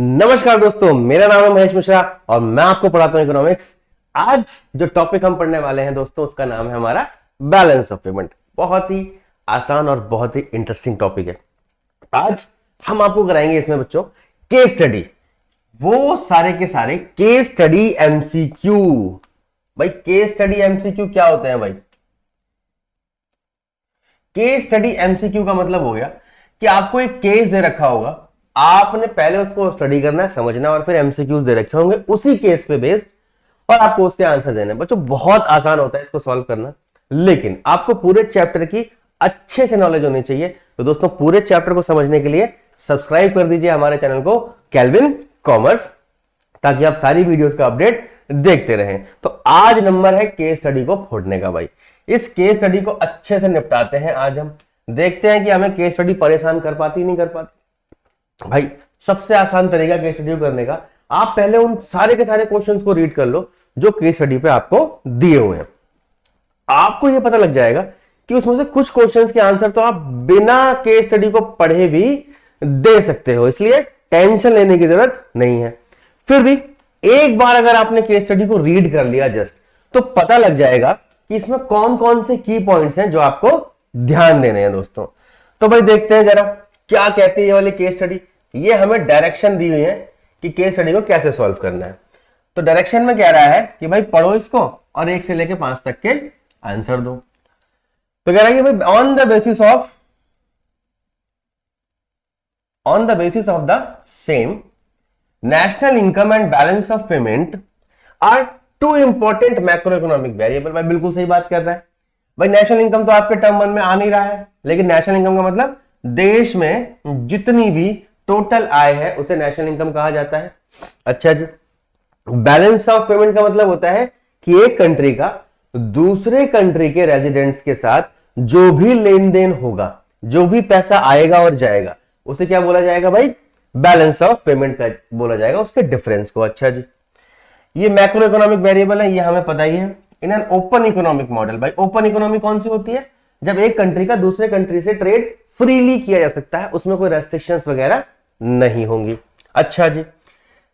नमस्कार दोस्तों, मेरा नाम है महेश मिश्रा और मैं आपको पढ़ाता हूं इकोनॉमिक्स। आज जो टॉपिक हम पढ़ने वाले हैं दोस्तों, उसका नाम है हमारा बैलेंस ऑफ पेमेंट। बहुत ही आसान और बहुत ही इंटरेस्टिंग टॉपिक है। आज हम आपको कराएंगे इसमें बच्चों केस स्टडी, वो सारे के सारे केस स्टडी एमसीक्यू। भाई केस स्टडी एमसीक्यू क्या होते हैं भाई? केस स्टडी एमसीक्यू का मतलब हो गया कि आपको एक केस दे रखा होगा, आपने पहले उसको स्टडी करना है, समझना, और फिर एमसीक्यूज दे रखे होंगे उसी केस पे बेस्ड, और आपको उसके आंसर देने। बच्चों बहुत आसान होता है इसको सॉल्व करना, लेकिन आपको पूरे चैप्टर की अच्छे से नॉलेज होनी चाहिए। तो दोस्तों पूरे चैप्टर को समझने के लिए सब्सक्राइब कर दीजिए हमारे चैनल को केल्विन कॉमर्स, ताकि आप सारी वीडियोस का अपडेट देखते रहें। तो आज नंबर है केस स्टडी को फोड़ने का। भाई इस केस स्टडी को अच्छे से निपटाते हैं। आज हम देखते हैं कि हमें केस स्टडी परेशान कर पाती नहीं कर पाती। भाई सबसे आसान तरीका केस स्टडी करने का, आप पहले उन सारे के सारे क्वेश्चंस को रीड कर लो जो केस स्टडी पे आपको दिए हुए हैं। आपको यह पता लग जाएगा कि उसमें से कुछ क्वेश्चंस के आंसर तो आप बिना केस स्टडी को पढ़े भी दे सकते हो, इसलिए टेंशन लेने की जरूरत नहीं है। फिर भी एक बार अगर आपने केस स्टडी को रीड कर लिया जस्ट, तो पता लग जाएगा कि इसमें कौन कौन से की पॉइंट्स हैं जो आपको ध्यान देने हैं दोस्तों। तो भाई देखते हैं जरा क्या कहती है ये वाली केस स्टडी। ये हमें डायरेक्शन दी हुई है कि केस स्टडी को कैसे सॉल्व करना है। तो डायरेक्शन में कह रहा है कि भाई पढ़ो इसको और 1 से लेके 5 तक के आंसर दो। तो कह रहा है कि भाई on the basis of the same national income and balance of payment are two important macro economic variable. भाई बिल्कुल सही बात कर रहा है। भाई नेशनल इनकम तो आपके टर्म 1 में आ नहीं रहा है, लेकिन नेशनल इनकम का मतलब देश में जितनी भी टोटल आय है उसे नेशनल इनकम कहा जाता है। अच्छा जी, बैलेंस ऑफ पेमेंट का मतलब होता है कि एक कंट्री का दूसरे कंट्री के रेजिडेंट्स के साथ जो भी लेन देन होगा, जो भी पैसा आएगा और जाएगा, उसे क्या बोला जाएगा भाई? बैलेंस ऑफ पेमेंट का बोला जाएगा, उसके डिफरेंस को। अच्छा जी, ये मैक्रो इकोनॉमिक वेरिएबल है, ये हमें पता ही है। In an open economic model, भाई ओपन इकोनॉमी कौन सी होती है? जब एक कंट्री का दूसरे कंट्री से ट्रेड फ्रीली किया जा सकता है, उसमें कोई रेस्ट्रिक्शंस वगैरह नहीं होंगी। अच्छा जी,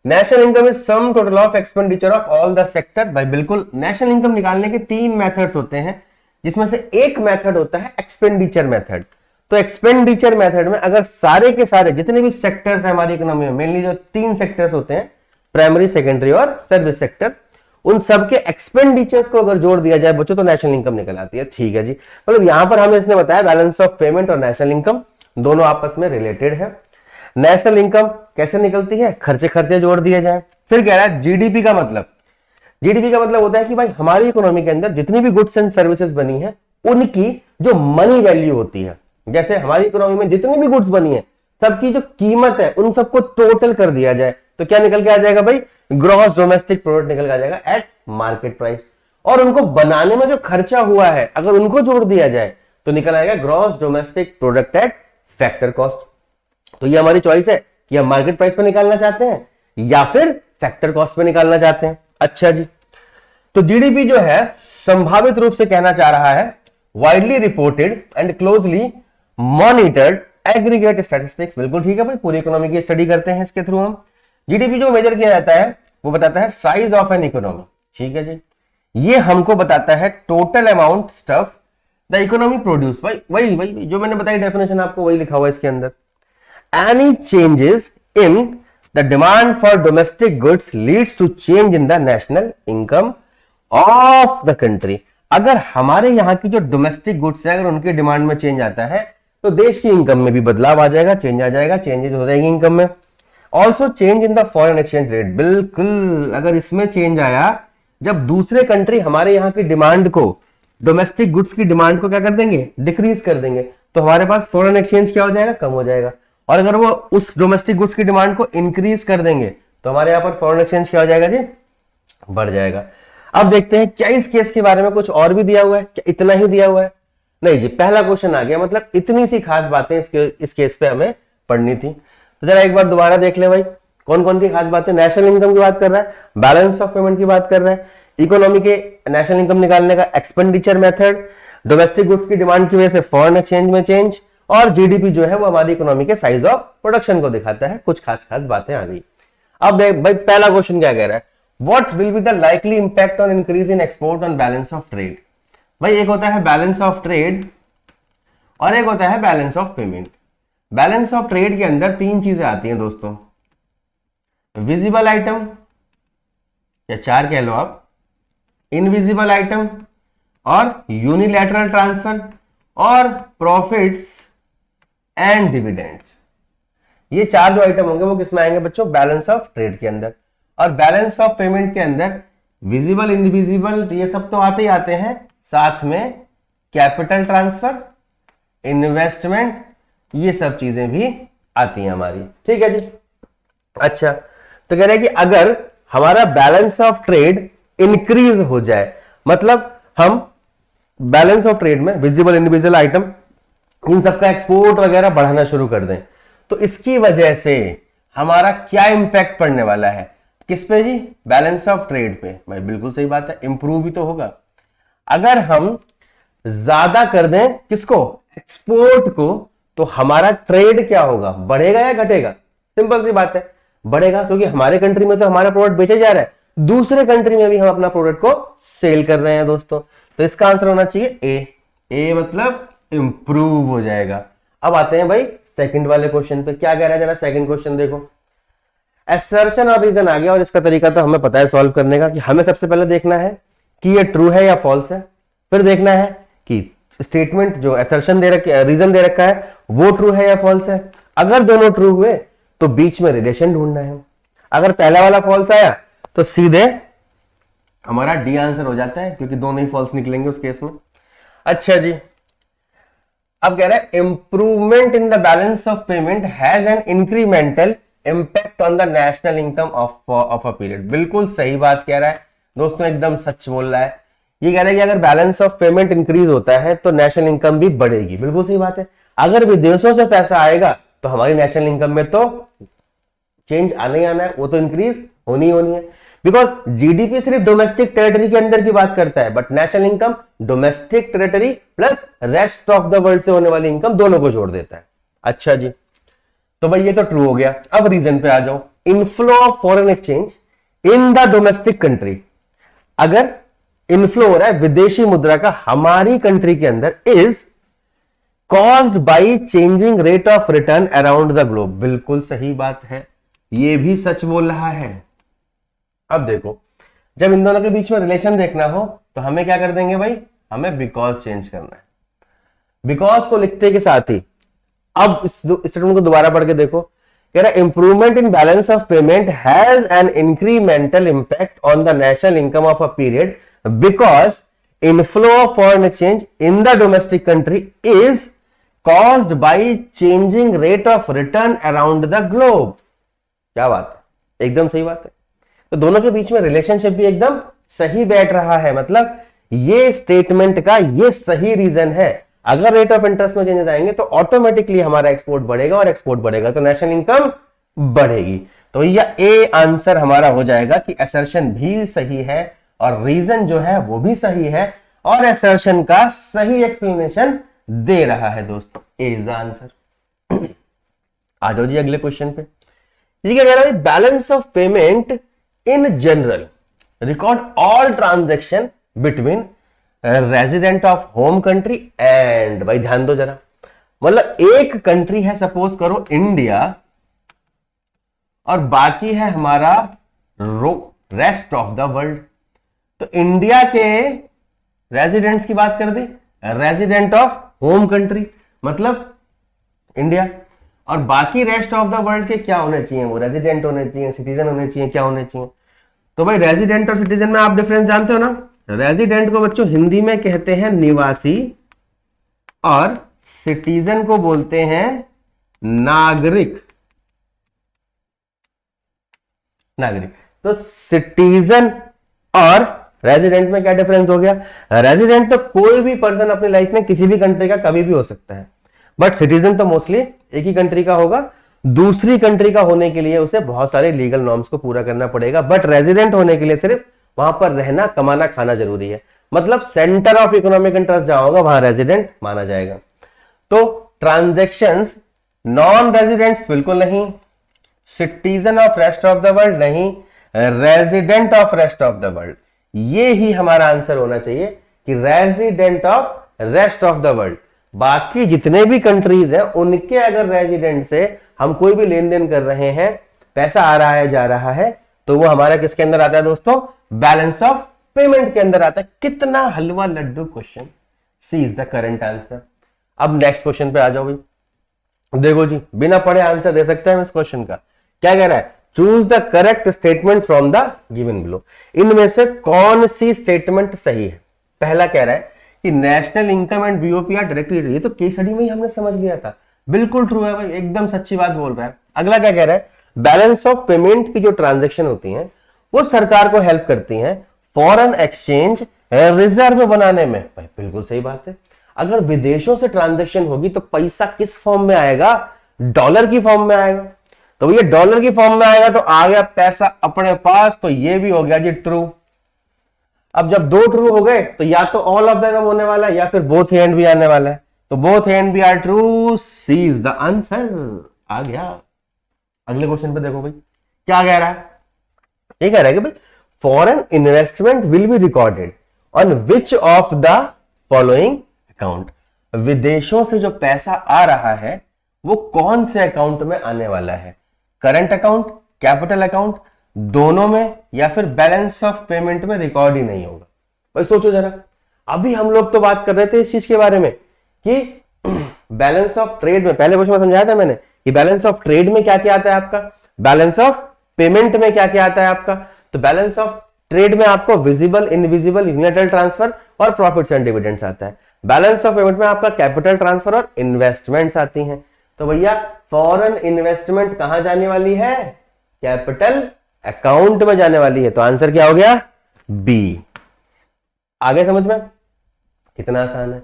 national income is sum total of expenditure of all the sector. भाई बिल्कुल, नेशनल इनकम निकालने के 3 मेथड्स होते हैं, जिसमें से एक मेथड होता है एक्सपेंडिचर मेथड। तो एक्सपेंडिचर मेथड में अगर सारे के सारे जितने भी सेक्टर्स है हमारी इकोनॉमी में, मेनली जो 3 सेक्टर्स होते हैं, प्राइमरी, सेकेंडरी और सर्विस सेक्टर, उन सबके एक्सपेंडिचर्स को अगर जोड़ दिया जाए बच्चों तो नेशनल इनकम निकल आती है। ठीक है जी, मतलब यहां पर हमें इसने बताया बैलेंस ऑफ पेमेंट और नेशनल इनकम दोनों आपस में रिलेटेड है। नेशनल इनकम कैसे निकलती है? खर्चे खर्चे जोड़ दिए जाए। फिर कह रहा है जीडीपी का मतलब, जीडीपी का मतलब होता है कि भाई हमारी इकोनॉमी के अंदर जितनी भी गुड्स एंड सर्विसेज बनी है उनकी जो मनी वैल्यू होती है, जैसे हमारी इकोनॉमी में जितनी भी गुड्स बनी है सबकी जो कीमत है उन सबको टोटल कर दिया जाए तो क्या निकल के आ जाएगा भाई? ग्रॉस डोमेस्टिक प्रोडक्ट निकल के आ जाएगा एट मार्केट प्राइस। और उनको बनाने में जो खर्चा हुआ है अगर उनको जोड़ दिया जाए तो निकल आएगा gross domestic product at factor cost. तो ये हमारी चॉइस है कि हम मार्केट प्राइस पे निकालना चाहते हैं या फिर फैक्टर कॉस्ट पे निकालना चाहते हैं। अच्छा जी, तो जीडीपी जो है संभावित रूप से कहना चाह रहा है widely reported and closely monitored aggregate statistics. बिल्कुल ठीक है भाई, पूरी इकोनॉमी की स्टडी करते हैं इसके थ्रू हम। जीडीपी जो मेजर किया जाता है वो बताता है साइज ऑफ एन इकोनॉमी। ठीक है जी, ये हमको बताता है total amount stuff the economy produce. भाई वही वही जो मैंने बताई डेफिनेशन, आपको वही लिखा हुआ है इसके अंदर। Any changes in the demand for domestic goods leads to change in the national income of the country. अगर हमारे यहां की जो डोमेस्टिक गुड्स है अगर उनके डिमांड में चेंज आता है तो देश की इनकम में भी बदलाव आ जाएगा, चेंज आ जाएगा, चेंजेस हो जाएगी इनकम में। Also change in the foreign exchange rate. बिल्कुल, अगर इसमें चेंज आया जब दूसरे कंट्री हमारे यहाँ की डिमांड को, डोमेस्टिक गुड्स की डिमांड को क्या कर देंगे? डिक्रीज कर देंगे, तो हमारे पास फॉरेन एक्सचेंज क्या हो जाएगा? कम हो जाएगा। और अगर वो उस डोमेस्टिक गुड्स की डिमांड को इंक्रीज कर देंगे तो हमारे यहाँ पर फॉरेन एक्सचेंज क्या हो जाएगा जी? बढ़ जाएगा। अब देखते हैं क्या इस केस के बारे में कुछ और भी दिया हुआ है, क्या इतना ही दिया हुआ है? नहीं जी, पहला क्वेश्चन आ गया, मतलब इतनी सी खास बातें इस केस पे हमें पढ़नी थी। तो जरा एक बार दोबारा देख ले भाई, कौन कौन सी खास बातें। नेशनल इनकम की बात कर रहा है, बैलेंस ऑफ पेमेंट की बात कर रहा है, इकोनॉमी के नेशनल इनकम निकालने का एक्सपेंडिचर मेथड, डोमेस्टिक गुड्स की डिमांड की वजह से फॉरेन एक्सचेंज में चेंज, और जीडीपी जो है वो हमारी इकोनॉमी के साइज ऑफ प्रोडक्शन को दिखाता है। कुछ खास खास बातें आ गई। अब देख भाई पहला क्वेश्चन क्या कह रहा है, what will be the likely impact on increase in export on balance of trade. भाई एक होता है बैलेंस ऑफ ट्रेड और एक होता है balance of payment. Balance of trade के अंदर तीन चीजें आती हैं दोस्तों, विजिबल आइटम या चार कह लो आप, इनविजिबल आइटम और यूनिलैटरल ट्रांसफर और प्रॉफिट्स एंड डिविडेंड्स। ये चार जो आइटम होंगे वो किसमें आएंगे बच्चों, बैलेंस ऑफ ट्रेड के अंदर। और बैलेंस ऑफ पेमेंट के अंदर विजिबल इनविजिबल ये सब तो आते ही आते हैं, साथ में कैपिटल ट्रांसफर, इन्वेस्टमेंट, ये सब चीजें भी आती हैं हमारी। ठीक है जी। अच्छा, तो कह रहे हैं कि अगर हमारा बैलेंस ऑफ ट्रेड इंक्रीज हो जाए, मतलब हम बैलेंस ऑफ ट्रेड में विजिबल इनविजिबल आइटम इन सबका एक्सपोर्ट वगैरह बढ़ाना शुरू कर दें, तो इसकी वजह से हमारा क्या इंपैक्ट पड़ने वाला है, किस पे जी, बैलेंस ऑफ ट्रेड पे। भाई बिल्कुल सही बात है, इंप्रूव भी तो होगा। अगर हम ज्यादा कर दें किसको, एक्सपोर्ट को, तो हमारा ट्रेड क्या होगा, बढ़ेगा या घटेगा? सिंपल सी बात है, बढ़ेगा, क्योंकि हमारे कंट्री में तो हमारा प्रोडक्ट बेचा जा रहा है, दूसरे कंट्री में भी हम अपना प्रोडक्ट को सेल कर रहे हैं दोस्तों। तो इसका आंसर होना चाहिए ए मतलब इंप्रूव हो जाएगा। अब आते हैं भाई सेकंड वाले क्वेश्चन पे, क्या कह रहा है जरा सेकंड क्वेश्चन देखो। असर्शन और रीजन आ गया और इसका तरीका तो हमें पता है सॉल्व करने का, कि हमें सबसे पहले देखना है कि ये ट्रू है या फॉल्स है, फिर देखना है कि स्टेटमेंट जो असर्शन दे रखा, रीजन दे रखा है वो ट्रू है या फॉल्स है। अगर दोनों ट्रू हुए तो बीच में रिलेशन ढूंढना है। अगर पहला वाला फॉल्स आया तो सीधे हमारा डी आंसर हो जाता है, क्योंकि दोनों ही फॉल्स निकलेंगे उस केस में। अच्छा जी, अब कह रहा है improvement in the balance of payment has an incremental impact on the national income of a period. बिल्कुल सही बात कह रहा है दोस्तों, एकदम सच बोल रहा है। ये कह रहा है कि अगर बैलेंस ऑफ पेमेंट इंक्रीज होता है तो नेशनल इनकम भी बढ़ेगी। बिल्कुल सही बात है, अगर विदेशों से पैसा आएगा तो हमारी नेशनल इनकम में तो चेंज आना ही आना है, वो तो इंक्रीज होनी ही होनी है। बिकॉज जीडीपी सिर्फ डोमेस्टिक टेरिटरी के अंदर की बात करता है, but national income domestic territory plus rest of the world से होने वाली इनकम दोनों को जोड़ देता है। अच्छा जी, तो भाई ये तो ट्रू हो गया। अब रीजन पे आ जाओ, inflow of foreign exchange in the domestic country. अगर इनफ्लो हो रहा है विदेशी मुद्रा का हमारी कंट्री के अंदर, is caused by changing rate of return around the globe. बिल्कुल सही बात है, ये भी सच बोल रहा है। अब देखो, जब इन दोनों के बीच में रिलेशन देखना हो तो हमें क्या कर देंगे भाई, हमें बिकॉज चेंज करना है। बिकॉज को लिखते के साथ ही अब इस स्टेटमेंट को दोबारा पढ़ के देखो, कह रहा है improvement in balance of payment has an incremental impact on the national income of a period because inflow of foreign exchange in the domestic country is caused by changing rate of return around the globe. क्या बात है, एकदम सही बात है। तो दोनों के बीच में रिलेशनशिप भी एकदम सही बैठ रहा है, मतलब ये स्टेटमेंट का ये सही रीजन है। अगर रेट ऑफ इंटरेस्ट में चेंजेस आएंगे तो ऑटोमेटिकली हमारा एक्सपोर्ट बढ़ेगा, और एक्सपोर्ट बढ़ेगा तो नेशनल इनकम बढ़ेगी। तो ये ए आंसर हमारा हो जाएगा कि असर्शन भी सही है और रीजन जो है वो भी सही है, और असर्शन का सही एक्सप्लेनेशन दे रहा है दोस्तों। ए इज द आंसर। आ जाओ जी अगले क्वेश्चन पे। ये क्या कह रहा है, balance of payment in general record all transaction between resident of home country and, भाई ध्यान दो जरा, मतलब एक कंट्री है सपोज करो इंडिया, और बाकी है हमारा रेस्ट ऑफ द वर्ल्ड। तो इंडिया के रेजिडेंट्स की बात कर दी, रेजिडेंट ऑफ होम कंट्री मतलब इंडिया, और बाकी रेस्ट ऑफ द वर्ल्ड के क्या होने चाहिए, वो रेजिडेंट होने चाहिए, सिटीजन होने चाहिए, क्या होने चाहिए। तो भाई रेजिडेंट और सिटीजन में आप डिफरेंस जानते हो ना। रेजिडेंट को बच्चों हिंदी में कहते हैं निवासी, और सिटीजन को बोलते हैं नागरिक। तो सिटीजन और रेजिडेंट में क्या डिफरेंस हो गया, रेजिडेंट तो कोई भी पर्सन अपनी लाइफ में किसी भी कंट्री का कभी भी हो सकता है, बट सिटीजन तो मोस्टली एक ही कंट्री का होगा। दूसरी कंट्री का होने के लिए उसे बहुत सारे लीगल नॉर्म्स को पूरा करना पड़ेगा, बट रेजिडेंट होने के लिए सिर्फ वहां पर रहना, कमाना, खाना जरूरी है। मतलब सेंटर ऑफ इकोनॉमिक इंटरेस्ट जहां होगा वहां रेजिडेंट माना जाएगा। तो ट्रांजैक्शंस नॉन रेजिडेंट्स बिल्कुल नहीं, citizen of rest of the world नहीं, resident of rest of the world. ये ही हमारा आंसर होना चाहिए कि resident of rest of the world. बाकी जितने भी कंट्रीज हैं उनके अगर रेजिडेंट से हम कोई भी लेन देन कर रहे हैं, पैसा आ रहा है जा रहा है, तो वो हमारा किसके अंदर आता है दोस्तों? बैलेंस ऑफ पेमेंट के अंदर आता है। कितना हलवा लड्डू question. C is the correct answer. अब नेक्स्ट क्वेश्चन पे आ जाओ भाई। देखो जी, बिना पढ़े आंसर दे सकते हैं हम इस क्वेश्चन का। क्या कह रहा है? Choose the correct statement from the given below. इनमें से कौन सी स्टेटमेंट सही है? पहला कह रहा है कि national income and BOP are directly, ये तो केस स्टडी में ही हमने समझ लिया था, बिल्कुल ट्रू है भाई, एकदम सच्ची बात बोल रहा है। अगला क्या कह रहा है? बैलेंस ऑफ पेमेंट की जो ट्रांजेक्शन होती हैं वो सरकार को हेल्प करती हैं फॉरेन एक्सचेंज रिजर्व बनाने में। भाई बिल्कुल सही बात है। अगर विदेशों से ट्रांजेक्शन होगी तो पैसा किस फॉर्म में आएगा? डॉलर की फॉर्म में आएगा। तो भैया डॉलर की फॉर्म में आएगा तो आ गया पैसा अपने पास, तो ये भी हो गया जी ट्रू। अब जब दो ट्रू हो गए तो या तो ऑल ऑफ द अबव होने वाला है या फिर बोथ एंड भी आने वाला है। तो both and B are true, C is the answer. आ गया। अगले क्वेश्चन पे देखो भाई क्या कह रहा है। ये कह रहा है कि भाई foreign investment will be recorded on which of the following account. विदेशों से जो पैसा आ रहा है वो कौन से अकाउंट में आने वाला है? करंट अकाउंट, कैपिटल अकाउंट, दोनों में, या फिर बैलेंस ऑफ पेमेंट में रिकॉर्ड ही नहीं होगा? भाई सोचो जरा। अभी हम लोग तो बात कर रहे थे इस चीज के बारे में कि बैलेंस ऑफ ट्रेड में, पहले क्वेश्चन में समझाया था मैंने कि बैलेंस ऑफ ट्रेड में क्या क्या आता है आपका, बैलेंस ऑफ पेमेंट में क्या क्या आता है आपका। तो बैलेंस ऑफ ट्रेड में आपको विजिबल, इनविजिबल, यूनिलैटरल ट्रांसफर और प्रॉफिट्स एंड डिविडेंड्स आता है। बैलेंस ऑफ पेमेंट में आपका कैपिटल ट्रांसफर और इन्वेस्टमेंट्स आती हैं। तो भैया फॉरेन इन्वेस्टमेंट कहां जाने वाली है? कैपिटल अकाउंट में जाने वाली है। तो आंसर क्या हो गया? बी। आगे समझ में? कितना आसान है।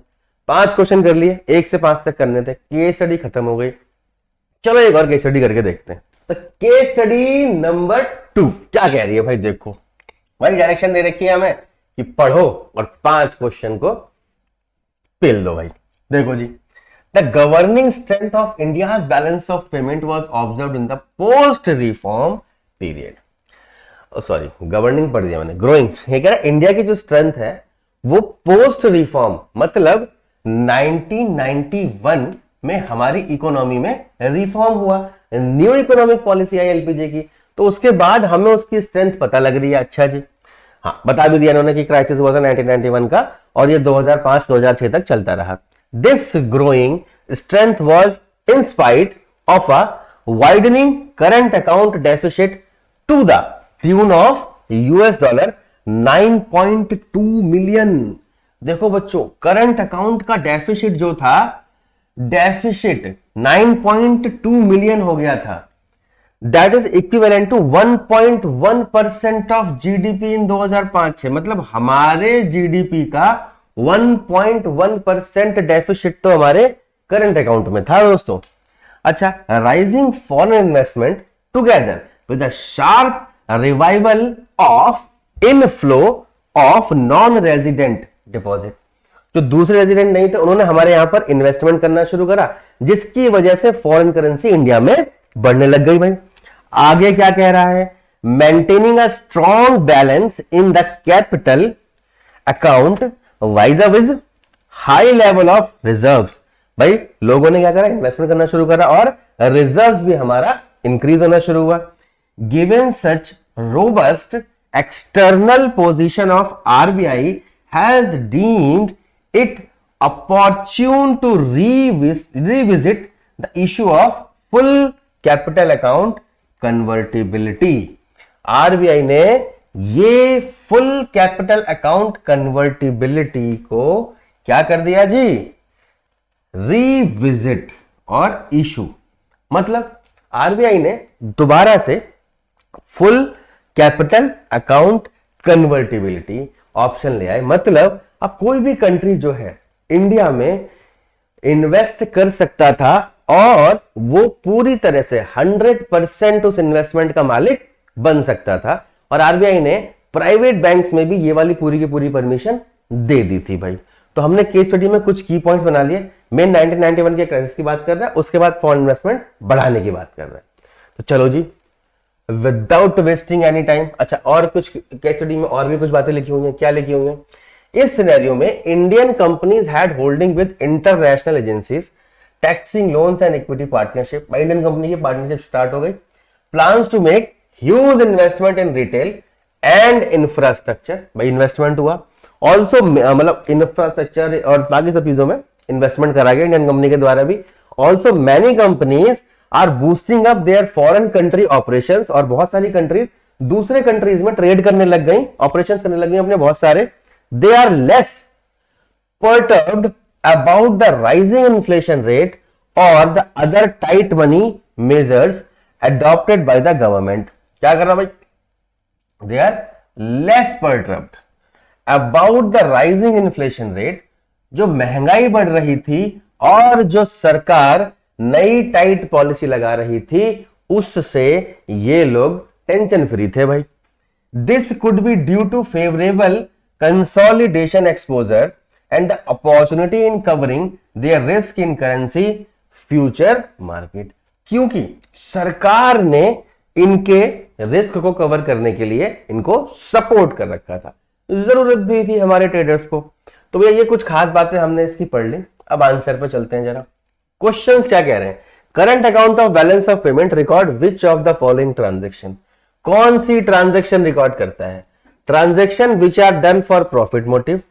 5 क्वेश्चन कर लिए, 1 से 5 तक करने थे। केस स्टडी खत्म हो गई। चलो एक और केस स्टडी करके देखते हैं। तो केस स्टडी नंबर 2 क्या कह रही है भाई? देखो भाई, डायरेक्शन दे रखी है हमें कि पढ़ो और 5 क्वेश्चन को पेल दो भाई। देखो जी, the governing strength of India's balance of payment was observed in the post reform period. Sorry, governing पढ़ दिया मैंने, ग्रोइंग। ये कह रहा है इंडिया की जो स्ट्रेंथ है वो पोस्ट रिफॉर्म, मतलब 1991 में हमारी इकोनॉमी में रिफॉर्म हुआ, न्यू इकोनॉमिक पॉलिसी आई एलपीजे की, तो उसके बाद हमें उसकी स्ट्रेंथ पता लग रही है। अच्छा जी, हाँ बता भी दिया इन्होंने कि क्राइसिस हुआ था 1991 का और ये 2005-2006 तक चलता रहा। This growing strength was in spite of a widening current account deficit to the tune of $9.2 million. देखो बच्चों, करंट अकाउंट का डेफिसिट जो था, डेफिसिट 9.2 मिलियन हो गया था। That is equivalent to 1.1% of GDP in 2005-06। मतलब हमारे जीडीपी का 1.1% डेफिसिट तो हमारे करंट अकाउंट में था दोस्तों। अच्छा, rising foreign investment together with a sharp revival of inflow of non resident deposit. जो दूसरे रेजिडेंट नहीं थे उन्होंने हमारे यहां पर इन्वेस्टमेंट करना शुरू करा, जिसकी वजह से फॉरेन करेंसी इंडिया में बढ़ने लग गई भाई। आगे क्या कह रहा है? Maintaining a strong balance in the capital account wise with high level of reserves. भाई लोगों ने क्या करा? इन्वेस्टमेंट करना शुरू करा और रिजर्व्स भी हमारा इंक्रीज होना शुरू हुआ। Given such robust external position of RBI has deemed it opportune to revisit the issue of full capital account convertibility। RBI ने ये फुल कैपिटल अकाउंट कन्वर्टिबिलिटी को क्या कर दिया जी? रिविजिट और इशू। मतलब आरबीआई ने दोबारा से full capital account convertibility option ले आए। मतलब अब कोई भी कंट्री जो है इंडिया में इन्वेस्ट कर सकता था और वो पूरी तरह से 100% उस इन्वेस्टमेंट का मालिक बन सकता था। और आरबीआई ने प्राइवेट बैंक्स में भी ये वाली पूरी की पूरी परमिशन दे दी थी भाई। तो हमने केस स्टडी में कुछ की पॉइंट्स बना लिए। मेन 1991 के क्राइसिस की बात कर रहा है, उसके बाद फॉरेन इन्वेस्टमेंट बढ़ाने की बात कर रहा है। तो चलो जी, विदाउट वेस्टिंग एनी टाइम। अच्छा, और कुछ केस स्टडी में और भी कुछ बातें लिखी हुई हैं। क्या लिखी हुई हैं? इस सिनेरियो में Indian companies had holding with international agencies taxing loans and equity partnership. Indian company की पार्टनरशिप स्टार्ट हो गई। Plans to make huge investment in retail and infrastructure. भाई इन्वेस्टमेंट हुआ, ऑल्सो मतलब इंफ्रास्ट्रक्चर और बाकी सब चीजों में इन्वेस्टमेंट करा गया इंडियन कंपनी के द्वारा भी। Also many companies are boosting up their foreign country operations. और बहुत सारी कंट्रीज दूसरे कंट्रीज में ट्रेड करने लग गई, ऑपरेशंस करने लग गई अपने बहुत सारे। They are less perturbed about the rising inflation rate or the other tight money measures adopted by the government। क्या कर रहा भाई? They are less perturbed about the rising inflation rate। जो महंगाई बढ़ रही थी और जो सरकार नई टाइट पॉलिसी लगा रही थी, उससे ये लोग टेंशन फ्री थे भाई। This could be due to favourable consolidation exposure and the opportunity in covering their risk in currency future market। क्योंकि सरकार ने इनके रिस्क को कवर करने के लिए इनको सपोर्ट कर रखा था, जरूरत भी थी हमारे ट्रेडर्स को। तो भैया ये कुछ खास बातें हमने इसकी पढ़ ली। अब आंसर पे चलते हैं जरा। क्वेश्चंस क्या कह रहे हैं? Current account of balance of payment record which of the following transaction. कौन सी ट्रांजेक्शन रिकॉर्ड करता है? Transaction which are done for profit motive,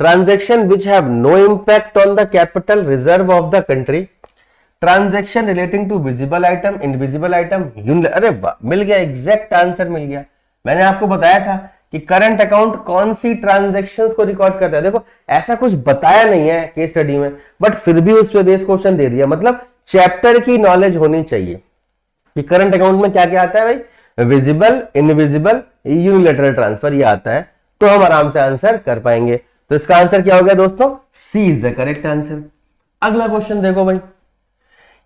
transaction which have no impact on the capital reserve of the country, transaction relating to visible item, invisible item। अरे वाह, मिल गया, exact answer मिल गया। मैंने आपको बताया था कि करंट अकाउंट कौन सी ट्रांजैक्शंस को रिकॉर्ड करता है। देखो ऐसा कुछ बताया नहीं है केस स्टडी में, बट फिर भी उस पर बेस क्वेश्चन दे दिया। मतलब चैप्टर की नॉलेज होनी चाहिए कि करंट अकाउंट में क्या क्या आता है भाई। विजिबल, इनविजिबल, यूनिलैटरल ट्रांसफर, ये आता है, तो हम आराम से आंसर कर पाएंगे। तो इसका आंसर क्या हो गया दोस्तों? सी इज द करेक्ट आंसर। अगला क्वेश्चन देखो भाई,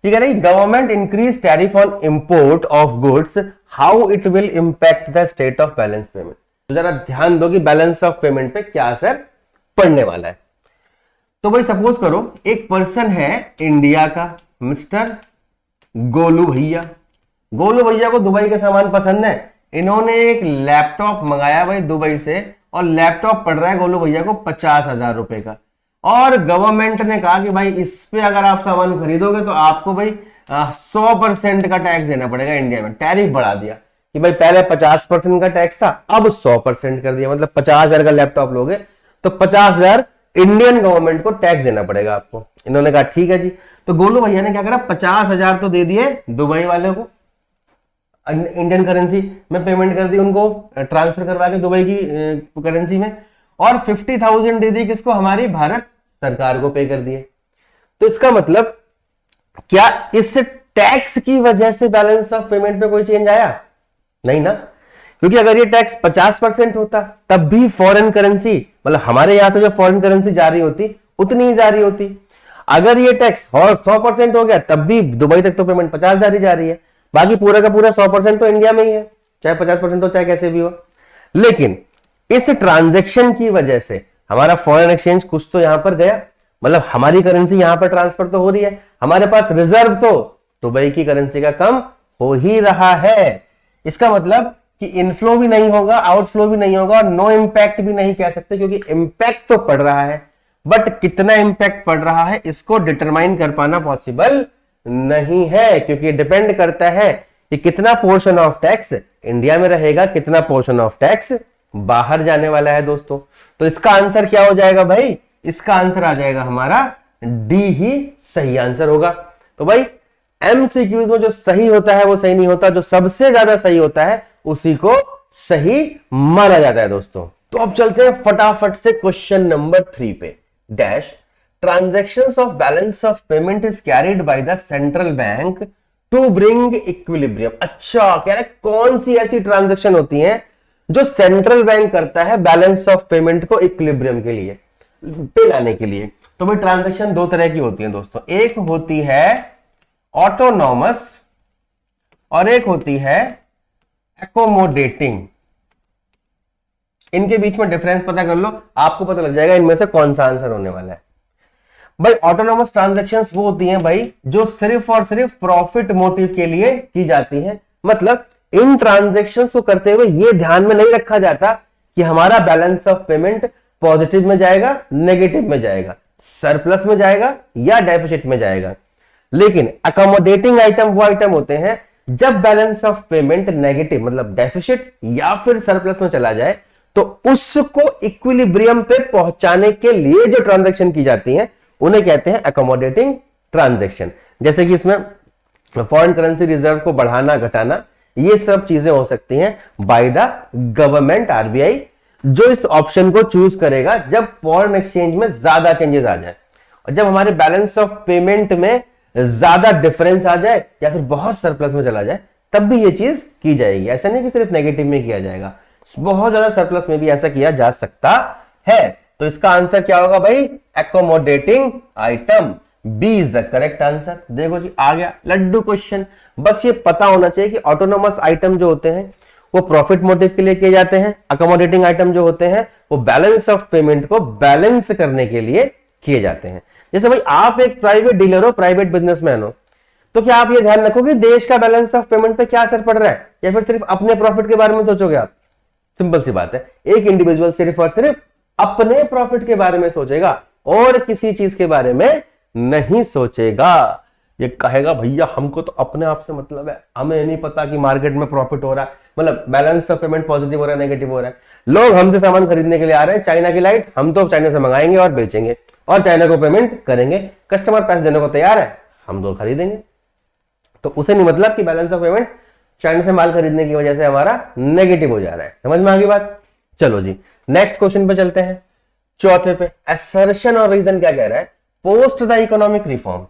ये कह रही government increase tariff on import of goods, how it will impact the state of balance payment. तो जरा ध्यान दो कि बैलेंस ऑफ पेमेंट पे क्या असर पड़ने वाला है। तो भाई सपोज करो एक पर्सन है इंडिया का, मिस्टर गोलू भैया। गोलू भैया को दुबई के सामान पसंद है, इन्होंने एक लैपटॉप मंगाया भाई दुबई से, और लैपटॉप पड़ रहा है गोलू भैया को 50,000 रुपए का। और गवर्नमेंट ने कहा कि भाई इस पे अगर आप सामान खरीदोगे तो आपको भाई 100% का टैक्स देना पड़ेगा। इंडिया में टैरिफ बढ़ा दिया कि भाई पहले 50% का टैक्स था, अब 100% कर दिया। मतलब 50,000 का लैपटॉप लोगे तो 50,000 इंडियन गवर्नमेंट को टैक्स देना पड़ेगा आपको। इन्होंने कहा ठीक है जी। तो गोलू भैया ने क्या करा, 50,000 तो दे दिए दुबई वाले को, इंडियन करेंसी में पेमेंट कर दी उनको, ट्रांसफर करवा के दुबई की करेंसी में, और 50,000 दे दी किसको, हमारी भारत सरकार को पे कर दिए। तो इसका मतलब क्या इस टैक्स की वजह से बैलेंस ऑफ पेमेंट में कोई चेंज आया? नहीं ना, क्योंकि अगर ये टैक्स 50% होता तब भी फॉरेन करेंसी, मतलब हमारे यहां तो जो फॉरेन करेंसी जारी होती उतनी ही जारी होती। अगर ये टैक्स 100% हो गया तब भी दुबई तक तो पेमेंट 50,000 ही जा रही है, बाकी पूरा का पूरा 100% तो इंडिया में ही है, चाहे 50% हो चाहे कैसे भी हो। लेकिन इस ट्रांजैक्शन की वजह से हमारा फॉरेन एक्सचेंज कुछ तो यहां पर गया, मतलब हमारी करेंसी यहां पर ट्रांसफर तो हो रही है, हमारे पास रिजर्व तो दुबई की करेंसी का कम हो ही रहा है। इसका मतलब कि इनफ्लो भी नहीं होगा, आउटफ्लो भी नहीं होगा, और नो इंपैक्ट भी नहीं कह सकते, क्योंकि इंपैक्ट तो पड़ रहा है, बट कितना इंपैक्ट पड़ रहा है इसको डिटरमाइन कर पाना पॉसिबल नहीं है, क्योंकि डिपेंड करता है कि कितना पोर्शन ऑफ टैक्स इंडिया में रहेगा, कितना पोर्शन ऑफ टैक्स बाहर जाने वाला है दोस्तों। तो इसका आंसर क्या हो जाएगा भाई? इसका आंसर आ जाएगा हमारा डी ही सही आंसर होगा। तो भाई एमसीक्यूज में जो सही होता है वो सही नहीं होता, जो सबसे ज्यादा सही होता है उसी को सही माना जाता है दोस्तों। तो अब चलते हैं फटाफट से क्वेश्चन नंबर 3 पे। Dash transactions of balance of payment is carried by the central bank to bring equilibrium. अच्छा, कह रहे कौन सी ऐसी ट्रांजैक्शन होती हैं जो सेंट्रल बैंक करता है बैलेंस ऑफ पेमेंट को इक्विलिब्रियम के लिए, पे लाने के लिए। तो भाई ट्रांजैक्शन दो तरह की होती है दोस्तों, एक होती है ऑटोनॉमस और एक होती है एकोमोडेटिंग। इनके बीच में डिफरेंस पता कर लो, आपको पता लग जाएगा इनमें से कौन सा आंसर होने वाला है। भाई ऑटोनॉमस ट्रांजैक्शंस वो होती हैं भाई जो सिर्फ और सिर्फ प्रॉफिट मोटिव के लिए की जाती हैं। मतलब इन ट्रांजैक्शंस को करते हुए ये ध्यान में नहीं रखा जाता कि हमारा बैलेंस ऑफ पेमेंट पॉजिटिव में जाएगा, नेगेटिव में जाएगा, सरप्लस में जाएगा या डेफिसिट में जाएगा। लेकिन अकोमोडेटिंग आइटम वो आइटम होते हैं जब बैलेंस ऑफ पेमेंट नेगेटिव मतलब डेफिसिट या फिर सरप्लस में चला जाए तो उसको इक्विलिब्रियम पे पहुंचाने के लिए जो ट्रांजैक्शन की जाती हैं उन्हें कहते हैं अकोमोडेटिंग ट्रांजैक्शन। जैसे कि इसमें फॉरेन करेंसी रिजर्व को बढ़ाना घटाना, ये सब चीजें हो सकती हैं बाय द गवर्नमेंट आरबीआई, जो इस ऑप्शन को चूज करेगा जब फॉरेन एक्सचेंज में ज्यादा चेंजेस आ जाए और जब हमारे बैलेंस ऑफ पेमेंट में ज्यादा डिफरेंस आ जाए या फिर बहुत सरप्लस में चला जाए, तब भी ये चीज की जाएगी। ऐसा नहीं कि सिर्फ नेगेटिव में किया जाएगा, बहुत ज्यादा सरप्लस में भी ऐसा किया जा सकता है। तो इसका आंसर क्या होगा भाई? Accommodating item, B is the correct answer. देखो जी आ गया लड्डू क्वेश्चन। बस ये पता होना चाहिए कि ऑटोनोमस आइटम जो होते हैं वो प्रॉफिट मोटिव के लिए किए जाते हैं, अकोमोडेटिंग आइटम जो होते हैं वो बैलेंस ऑफ पेमेंट को बैलेंस करने के लिए किए जाते हैं। जैसे भाई आप एक प्राइवेट डीलर हो, प्राइवेट बिजनेसमैन हो, तो क्या आप ये ध्यान रखोगे देश का बैलेंस ऑफ पेमेंट पे क्या असर पड़ रहा है या फिर सिर्फ अपने प्रॉफिट के बारे में सोचोगे आप? सिंपल सी बात है, एक इंडिविजुअल सिर्फ और सिर्फ अपने प्रॉफिट के बारे में सोचेगा और किसी चीज के बारे में नहीं सोचेगा। ये कहेगा भैया हमको तो अपने आप से मतलब है, हमें नहीं पता कि मार्केट में प्रॉफिट हो रहा है, मतलब बैलेंस ऑफ पेमेंट पॉजिटिव हो रहा है नेगेटिव हो रहा है। लोग हमसे सामान खरीदने के लिए आ रहे हैं, चाइना की लाइट, हम तो चाइना से मंगाएंगे और बेचेंगे और चाइना को पेमेंट करेंगे, कस्टमर पैसे देने को तैयार है, हम तो खरीदेंगे। तो उसे नहीं मतलब कि बैलेंस ऑफ पेमेंट चाइना से माल खरीदने की वजह से हमारा नेगेटिव हो जा रहा है। समझ में आ गई बात? चलो जी नेक्स्ट क्वेश्चन पे चलते हैं, चौथे पे। असर्शन और रीजन क्या कह रहा है? पोस्ट द इकोनॉमिक रिफॉर्म,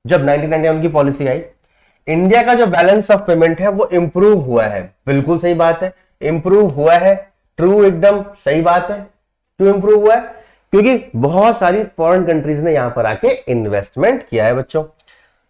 जब 1991 की पॉलिसी आई, इंडिया का जो बैलेंस ऑफ पेमेंट है वो इंप्रूव हुआ है। बिल्कुल सही बात है, इंप्रूव हुआ है, ट्रू, एकदम सही बात है। क्यों इंप्रूव हुआ है? क्योंकि बहुत सारी फॉरेन कंट्रीज ने यहां पर आके इन्वेस्टमेंट किया है बच्चों।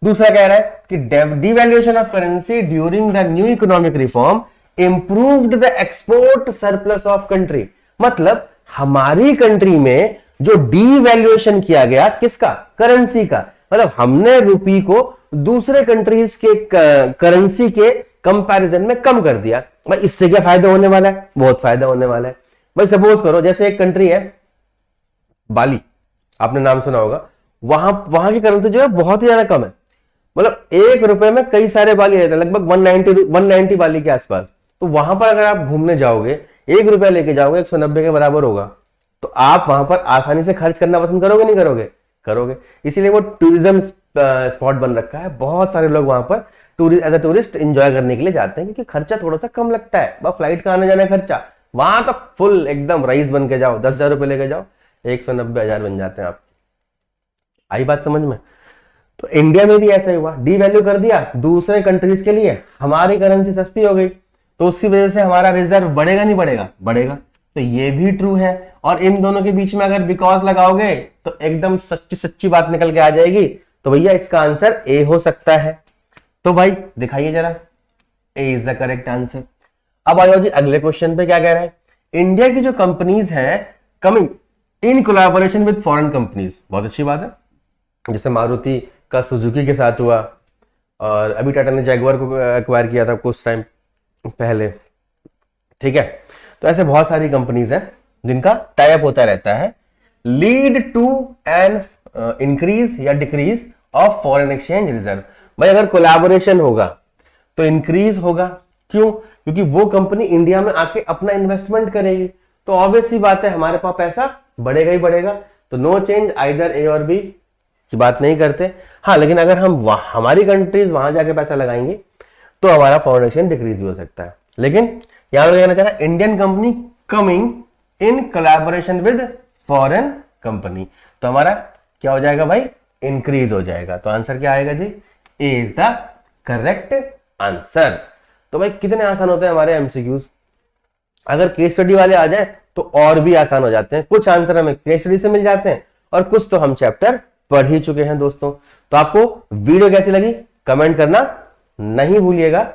दूसरा कह रहा है कि devaluation of currency during the new economic reform improved the export surplus of country. मतलब हमारी कंट्री में जो डीवैल्यूएशन किया गया, किसका? करेंसी का। मतलब हमने रुपी को दूसरे कंट्रीज के करेंसी के कंपैरिजन में कम कर दिया। भाई इससे क्या फायदा होने वाला है? बहुत फायदा होने वाला है। भाई सपोज करो जैसे एक कंट्री है बाली, आपने नाम सुना होगा, वहां की करेंसी जो है बहुत ही ज्यादा कम है, मतलब ₹1 में कई सारे बाली रहते हैं, लगभग 190 बाली के आसपास। तो वहां पर अगर आप घूमने जाओगे, ₹1 लेके जाओगे, 190 के बराबर होगा, तो आप वहां पर आसानी से खर्च करना पसंद करोगे नहीं करोगे? करोगे। इसीलिए वो टूरिज्म स्पॉट बन रखा है, बहुत सारे लोग वहां पर एज अ टूरिस्ट एंजॉय करने के लिए जाते हैं, क्योंकि खर्चा थोड़ा सा कम लगता है। बस फ्लाइट का आने जाने खर्चा, वहां तो फुल एकदम रईस बन के जाओ, 10,000 रुपए लेके जाओ, 190,000 बन जाते हैं आप। आई बात समझ में? तो इंडिया में भी ऐसा ही हुआ, डीवैल्यू कर दिया दूसरे कंट्रीज के लिए, हमारी करेंसी सस्ती हो गई, तो उसकी वजह से हमारा रिजर्व बढ़ेगा नहीं बढ़ेगा? बढ़ेगा। तो ये भी ट्रू है। और इन दोनों के बीच में अगर बिकॉज लगाओगे तो एकदम सच्ची सच्ची बात निकल के आ जाएगी। तो भैया इसका आंसर ए हो सकता है। तो भाई दिखाइए जरा, ए इज द करेक्ट आंसर। अब आओ जी अगले क्वेश्चन पे, क्या कह रहा है? इंडिया की जो कंपनीज हैं coming in collaboration with foreign companies, बहुत अच्छी बात है। जैसे मारुति का सुजुकी के साथ हुआ, और अभी टाटा ने जैगुआर को एक्वायर किया था कुछ टाइम पहले, ठीक है। तो ऐसे बहुत सारी कंपनीज हैं जिनका टाई अप होता रहता है, लीड टू एन इंक्रीज या decrease of foreign exchange reserve. भाई अगर कोलैबोरेशन होगा तो इंक्रीज होगा, क्यों? क्योंकि वो कंपनी इंडिया में आके अपना इन्वेस्टमेंट करेगी, तो ऑब्वियस सी बात है हमारे पास पैसा बढ़ेगा ही बढ़ेगा। तो नो चेंज, आइदर ए और बी की बात नहीं करते। हाँ, लेकिन अगर हम हमारी कंट्रीज वहां जाके पैसा लगाएंगे तो हमारा फॉरेन एक्सचेंज डिक्रीज भी हो सकता है। लेकिन यहां पर कहना चाह रहा है Indian company coming in collaboration with foreign company, तो हमारा क्या हो जाएगा भाई? इंक्रीज हो जाएगा। तो आंसर क्या आएगा जी? ए इज द करेक्ट आंसर। तो भाई कितने आसान होते हैं हमारे एमसीक्यूज, अगर केस स्टडी वाले आ जाए तो और भी आसान हो जाते हैं। कुछ आंसर हमें केस स्टडी से मिल जाते हैं और कुछ तो हम चैप्टर पढ़ ही चुके हैं दोस्तों। तो आपको वीडियो कैसी लगी कमेंट करना नहीं भूलिएगा,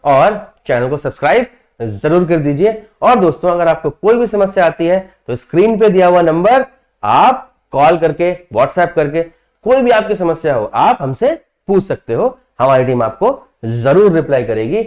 और चैनल को सब्सक्राइब जरूर कर दीजिए। और दोस्तों अगर आपको कोई भी समस्या आती है तो स्क्रीन पे दिया हुआ नंबर आप कॉल करके, व्हाट्सएप करके, कोई भी आपकी समस्या हो आप हमसे पूछ सकते हो, हमारी टीम आपको जरूर रिप्लाई करेगी।